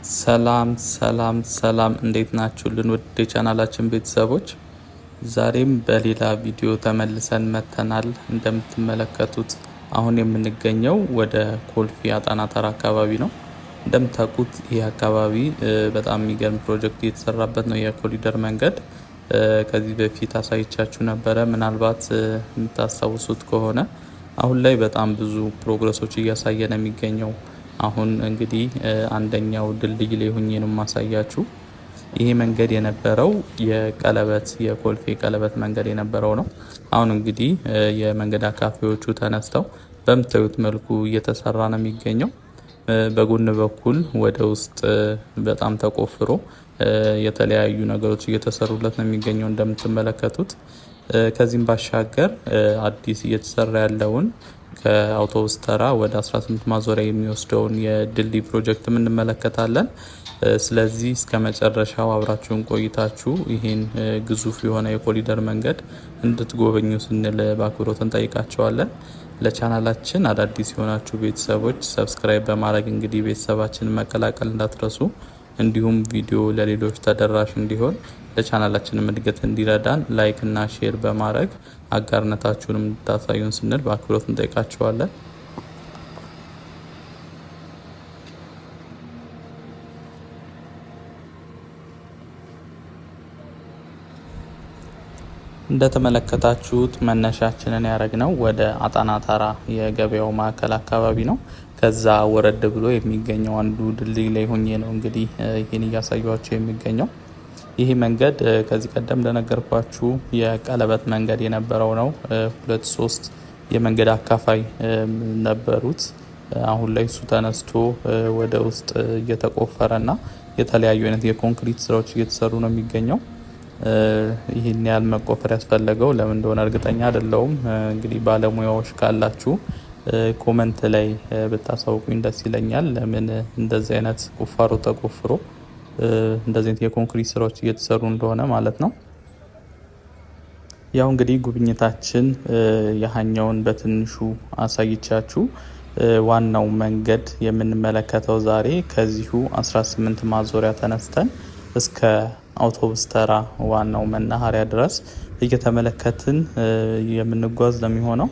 ሰላም ሰላም ሰላም እንዴት ናችሁልን? ውድ የቻናላችን ቤተሰቦች ዛሬም በሌላ ቪዲዮ ተመልሰን መጥተናል። እንደምትመለከቱት አሁን የምንገኘው ወደ ኮልፌ አጣና ተራ አካባቢ ነው። እንደምታውቁት ይህ አካባቢ በጣም የሚገርም ፕሮጀክት እየተሰራበት ነው። የኮሪደር መንገድ ከዚህ በፊት አሳይቻችሁ ነበረ። ምናልባት የምታስታውሱት ከሆነ አሁን ላይ በጣም ብዙ ፕሮግረሶች እያሳየ ነው የሚገኘው። አሁን እንግዲህ አንደኛው ድልድይ ላይ ሆኜ ነው ማሳያችሁ። ይሄ መንገድ የነበረው የኮልፌ ቀለበት መንገድ የነበረው ነው። አሁን እንግዲህ የመንገድ አካፋዮቹ ተነስተው በምታዩት መልኩ እየተሰራ ነው የሚገኘው። በጎን በኩል ወደ ውስጥ በጣም ተቆፍሮ የተለያዩ ነገሮች እየተሰሩለት ነው የሚገኘው እንደምትመለከቱት። ከዚህም ባሻገር አዲስ እየተሰራ ያለውን ከአውቶቡስ ተራ ወደ 18 ማዞሪያ የሚወስደውን የድልድይ ፕሮጀክት እንመለከታለን። ስለዚህ እስከ መጨረሻው አብራችሁን ቆይታችሁ ይህን ግዙፍ የሆነ የኮሪደር መንገድ እንድትጎበኙ ስንል በአክብሮት እንጠይቃቸዋለን። ለቻናላችን አዳዲስ የሆናችሁ ቤተሰቦች ሰብስክራይብ በማድረግ እንግዲህ ቤተሰባችንን መቀላቀል እንዳትረሱ። እንዲሁም ቪዲዮ ለሌሎች ተደራሽ እንዲሆን ለቻናላችንም እድገት እንዲረዳን ላይክ እና ሼር በማድረግ አጋርነታችሁንም እንድታሳዩን ስንል በአክብሮት እንጠይቃችኋለን። እንደተመለከታችሁት መነሻችንን ያደረግነው ወደ አጣና ተራ የገበያው ማዕከል አካባቢ ነው። ከዛ ወረድ ብሎ የሚገኘው አንዱ ድልድይ ላይ ሆኜ ነው እንግዲህ ይህን እያሳያችሁ የሚገኘው። ይህ መንገድ ከዚህ ቀደም እንደነገርኳችሁ የቀለበት መንገድ የነበረው ነው። 2-3 የመንገድ አካፋይ ነበሩት። አሁን ላይ እሱ ተነስቶ ወደ ውስጥ እየተቆፈረና የተለያዩ አይነት የኮንክሪት ስራዎች እየተሰሩ ነው የሚገኘው። ይህን ያህል መቆፈር ያስፈለገው ለምን እንደሆነ እርግጠኛ አይደለሁም። እንግዲህ ባለሙያዎች ካላችሁ ኮመንት ላይ ብታሳውቁኝ ደስ ይለኛል። ለምን እንደዚህ አይነት ቁፋሮ ተቆፍሮ እንደዚህ አይነት የኮንክሪት ስራዎች እየተሰሩ እንደሆነ ማለት ነው። ያው እንግዲህ ጉብኝታችን ያኛውን በትንሹ አሳይቻችሁ ዋናው መንገድ የምንመለከተው ዛሬ ከዚሁ 18 ማዞሪያ ተነስተን እስከ አውቶቡስ ተራ ዋናው መናኸሪያ ድረስ እየተመለከትን የምንጓዝ ለሚሆነው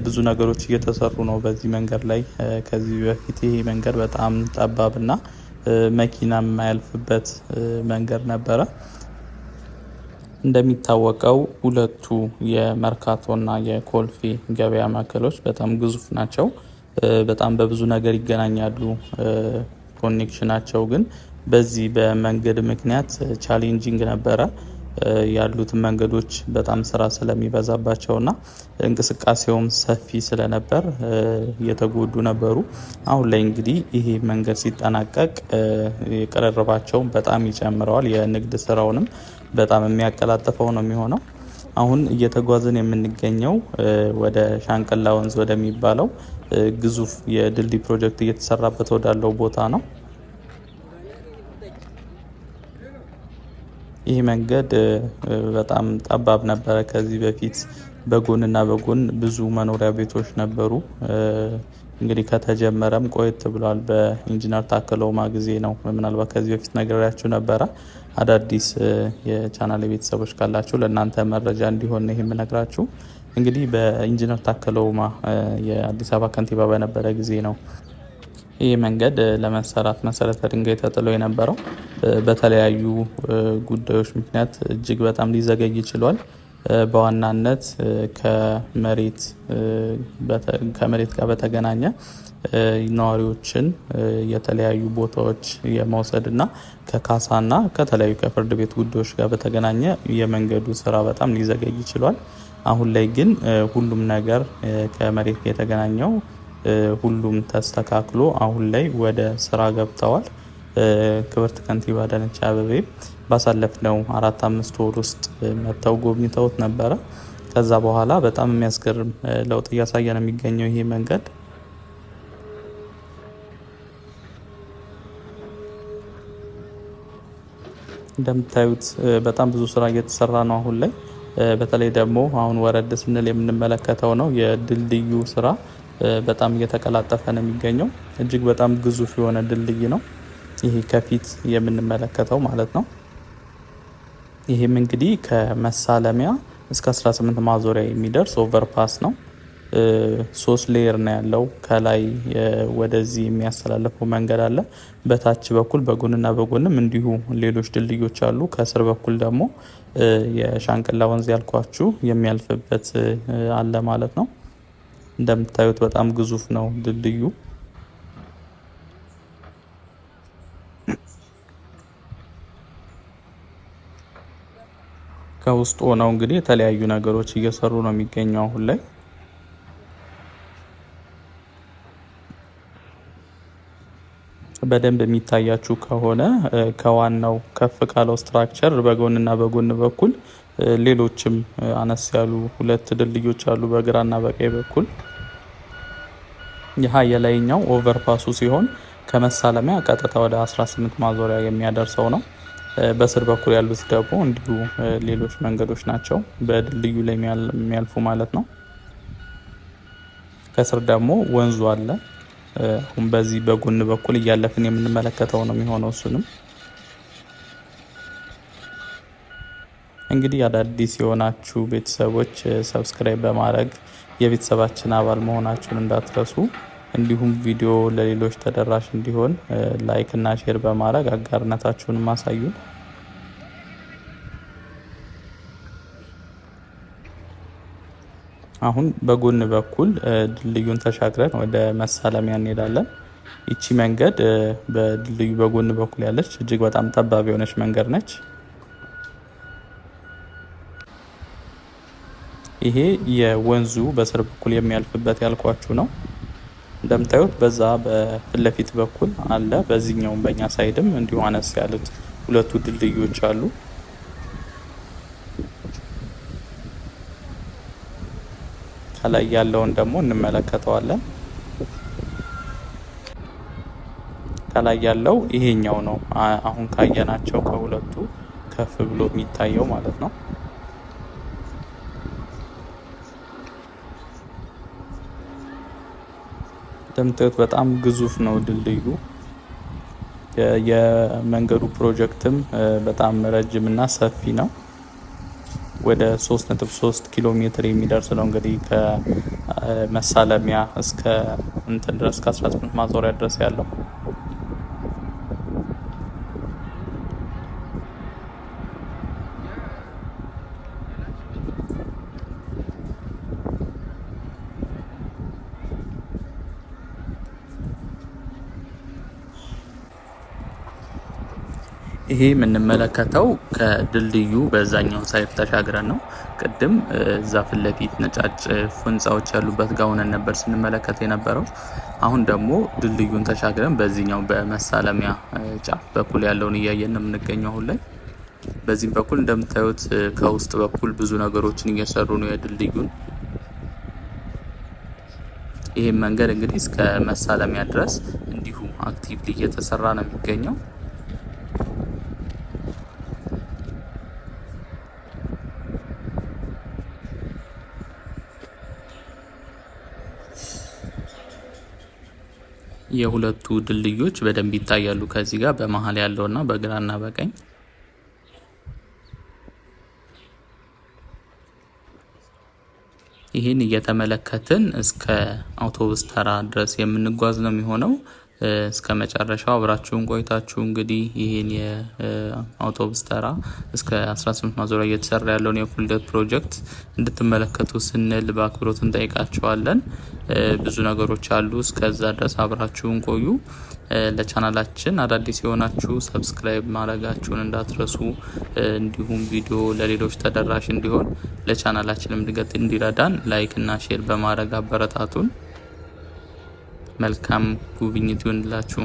ብዙ ነገሮች እየተሰሩ ነው በዚህ መንገድ ላይ። ከዚህ በፊት ይሄ መንገድ በጣም ጠባብና መኪና የማያልፍበት መንገድ ነበረ። እንደሚታወቀው ሁለቱ የመርካቶና የኮልፌ ገበያ ማዕከሎች በጣም ግዙፍ ናቸው። በጣም በብዙ ነገር ይገናኛሉ። ኮኔክሽናቸው ግን በዚህ በመንገድ ምክንያት ቻሌንጂንግ ነበረ። ያሉትን መንገዶች በጣም ስራ ስለሚበዛባቸውና እንቅስቃሴውም ሰፊ ስለነበር የተጎዱ ነበሩ። አሁን ላይ እንግዲህ ይሄ መንገድ ሲጠናቀቅ የቀረረባቸው በጣም ይጨምረዋል። የንግድ ስራውንም በጣም የሚያቀላጥፈው ነው የሚሆነው። አሁን እየተጓዝን የምንገኘው ወደ ሻንቀላ ወንዝ ወደሚባለው ግዙፍ የድልድይ ፕሮጀክት እየተሰራበት ወዳለው ቦታ ነው። ይህ መንገድ በጣም ጠባብ ነበረ። ከዚህ በፊት በጎንና በጎን ብዙ መኖሪያ ቤቶች ነበሩ። እንግዲህ ከተጀመረም ቆየት ብሏል። በኢንጂነር ታከለ ኡማ ጊዜ ነው። ምናልባት ከዚህ በፊት ነግሬያችሁ ነበረ። አዳዲስ የቻናል ቤተሰቦች ካላችሁ ለእናንተ መረጃ እንዲሆን ነው የምነግራችሁ። እንግዲህ በኢንጂነር ታከለ ኡማ የአዲስ አበባ ከንቲባ በነበረ ጊዜ ነው ይህ መንገድ ለመሰራት መሰረተ ድንጋይ ተጥሎ የነበረው። በተለያዩ ጉዳዮች ምክንያት እጅግ በጣም ሊዘገይ ይችሏል። በዋናነት ከመሬት ጋር በተገናኘ ነዋሪዎችን የተለያዩ ቦታዎች የመውሰድና ከካሳና ከተለያዩ ከፍርድ ቤት ጉዳዮች ጋር በተገናኘ የመንገዱ ስራ በጣም ሊዘገይ ይችሏል። አሁን ላይ ግን ሁሉም ነገር ከመሬት የተገናኘው ሁሉም ተስተካክሎ አሁን ላይ ወደ ስራ ገብተዋል። ክብርት ከንቲባ አዳነች አቤቤ ባሳለፍነው 4-5 ወር ውስጥ መጥተው ጎብኝተውት ነበረ። ከዛ በኋላ በጣም የሚያስገርም ለውጥ እያሳየ ነው የሚገኘው ይሄ መንገድ። እንደምታዩት በጣም ብዙ ስራ እየተሰራ ነው አሁን ላይ። በተለይ ደግሞ አሁን ወረድ ስንል የምንመለከተው ነው የድልድዩ ስራ በጣም እየተቀላጠፈ ነው የሚገኘው። እጅግ በጣም ግዙፍ የሆነ ድልድይ ነው። ይሄ ከፊት የምንመለከተው ማለት ነው። ይሄም እንግዲህ ከመሳለሚያ እስከ 18 ማዞሪያ የሚደርስ ኦቨርፓስ ነው። 3 ሌየር ነው ያለው። ከላይ ወደዚህ የሚያስተላልፈው መንገድ አለ። በታች በኩል በጎንና በጎንም እንዲሁ ሌሎች ድልድዮች አሉ። ከስር በኩል ደግሞ የሻንቅላ ወንዝ ያልኳችሁ የሚያልፍበት አለ ማለት ነው። እንደምታዩት በጣም ግዙፍ ነው ድልድዩ። ከውስጥ ሆነው እንግዲህ የተለያዩ ነገሮች እየሰሩ ነው የሚገኘው አሁን ላይ። በደንብ የሚታያችሁ ከሆነ ከዋናው ከፍ ካለው ስትራክቸር በጎንና በጎን በኩል ሌሎችም አነስ ያሉ 2 ድልድዮች አሉ በግራና በቀኝ በኩል። ይህ የላይኛው ኦቨርፓሱ ሲሆን ከመሳለሚያ ቀጥታ ወደ 18 ማዞሪያ የሚያደርሰው ነው። በስር በኩል ያሉት ደግሞ እንዲሁ ሌሎች መንገዶች ናቸው በድልድዩ ላይ የሚያልፉ ማለት ነው። ከስር ደግሞ ወንዙ አለ። አሁን በዚህ በጎን በኩል እያለፍን የምንመለከተው ነው የሚሆነው። እሱንም እንግዲህ አዳዲስ የሆናችሁ ቤተሰቦች ሰብስክራይብ በማድረግ የቤተሰባችን አባል መሆናችሁን እንዳትረሱ። እንዲሁም ቪዲዮ ለሌሎች ተደራሽ እንዲሆን ላይክ እና ሼር በማድረግ አጋርነታችሁን ማሳዩን። አሁን በጎን በኩል ድልድዩን ተሻግረን ወደ መሳለሚያ እንሄዳለን። ይቺ መንገድ በድልድዩ በጎን በኩል ያለች እጅግ በጣም ጠባብ የሆነች መንገድ ነች። ይሄ የወንዙ በስር በኩል የሚያልፍበት ያልኳችሁ ነው። እንደምታዩት በዛ በፊት ለፊት በኩል አለ። በዚህኛውም በእኛ ሳይድም እንዲሁ አነስ ያሉት 2 ድልድዮች አሉ። ከላይ ያለውን ደግሞ እንመለከተዋለን። ከላይ ያለው ይሄኛው ነው። አሁን ካየናቸው ከሁለቱ ከፍ ብሎ የሚታየው ማለት ነው። እንደምታዩት በጣም ግዙፍ ነው ድልድዩ። የመንገዱ ፕሮጀክትም በጣም ረጅምና ሰፊ ነው። ወደ 3.3 ኪሎ ሜትር የሚደርስ ነው እንግዲህ ከመሳለሚያ እስከ እንትን ድረስ ከ18 ማዞሪያ ድረስ ያለው። ይሄ የምንመለከተው ከድልድዩ በዛኛው ሳይድ ተሻግረን ነው። ቅድም እዛ ፊት ለፊት ነጫጭ ህንጻዎች ያሉበት ጋር ሆነን ነበር ስንመለከት የነበረው። አሁን ደግሞ ድልድዩን ተሻግረን በዚህኛው በመሳለሚያ ጫፍ በኩል ያለውን እያየን ነው የምንገኘው አሁን ላይ። በዚህም በኩል እንደምታዩት ከውስጥ በኩል ብዙ ነገሮችን እየሰሩ ነው የድልድዩን። ይሄም መንገድ እንግዲህ እስከ መሳለሚያ ድረስ እንዲሁ አክቲቭሊ እየተሰራ ነው የሚገኘው። የሁለቱ ድልድዮች በደንብ ይታያሉ ከዚህ ጋር በመሃል ያለውና በግራና በቀኝ። ይህን እየተመለከትን እስከ አውቶቡስ ተራ ድረስ የምንጓዝ ነው የሚሆነው። እስከ መጨረሻው አብራችሁን ቆይታችሁ እንግዲህ ይህን የአውቶቡስ ተራ እስከ 18 ማዞሪያ እየተሰራ ያለውን የፉልደት ፕሮጀክት እንድትመለከቱ ስንል በአክብሮት እንጠይቃችኋለን። ብዙ ነገሮች አሉ። እስከዛ ድረስ አብራችሁን ቆዩ። ለቻናላችን አዳዲስ የሆናችሁ ሰብስክራይብ ማድረጋችሁን እንዳትረሱ። እንዲሁም ቪዲዮ ለሌሎች ተደራሽ እንዲሆን ለቻናላችንም እድገት እንዲረዳን ላይክ እና ሼር በማድረግ አበረታቱን። መልካም ጉብኝት ይሁንላችሁ።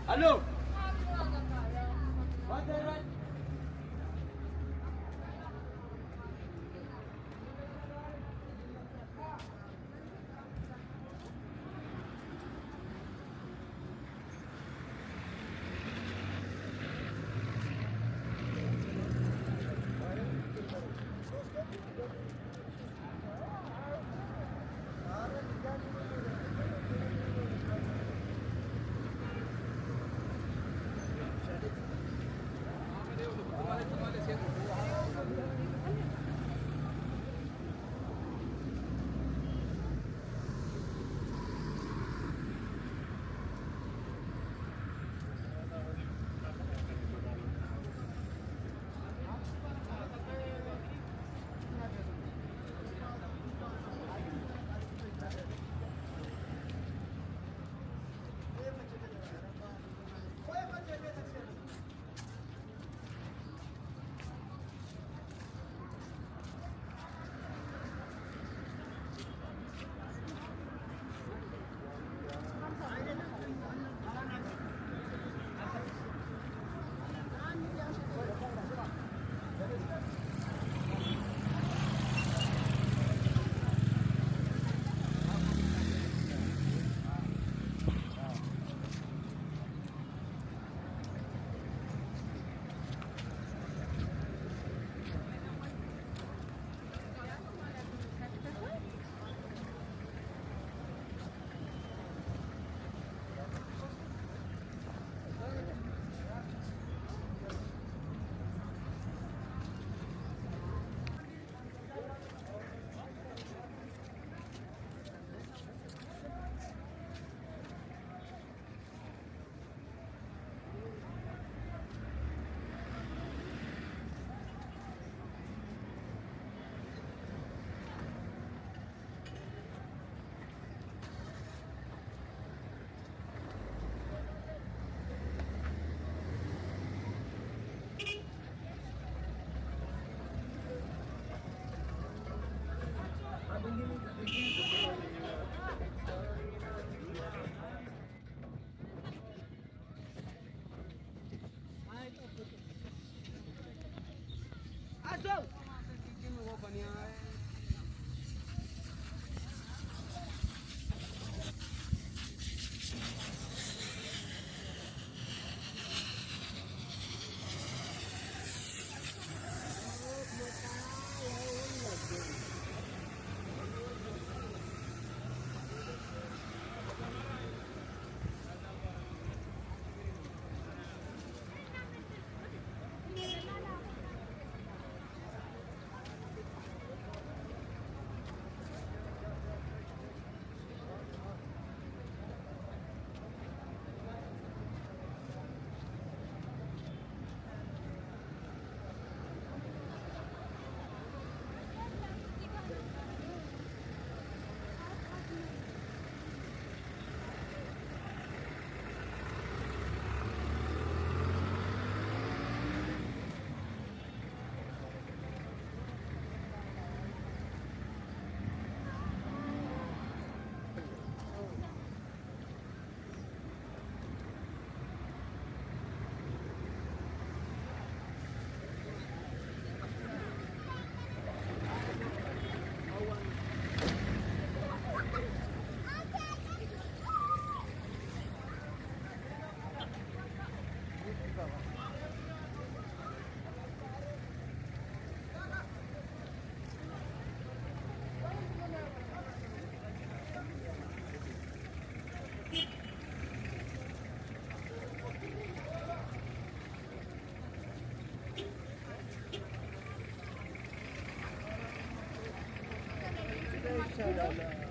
Hello. İnşallah.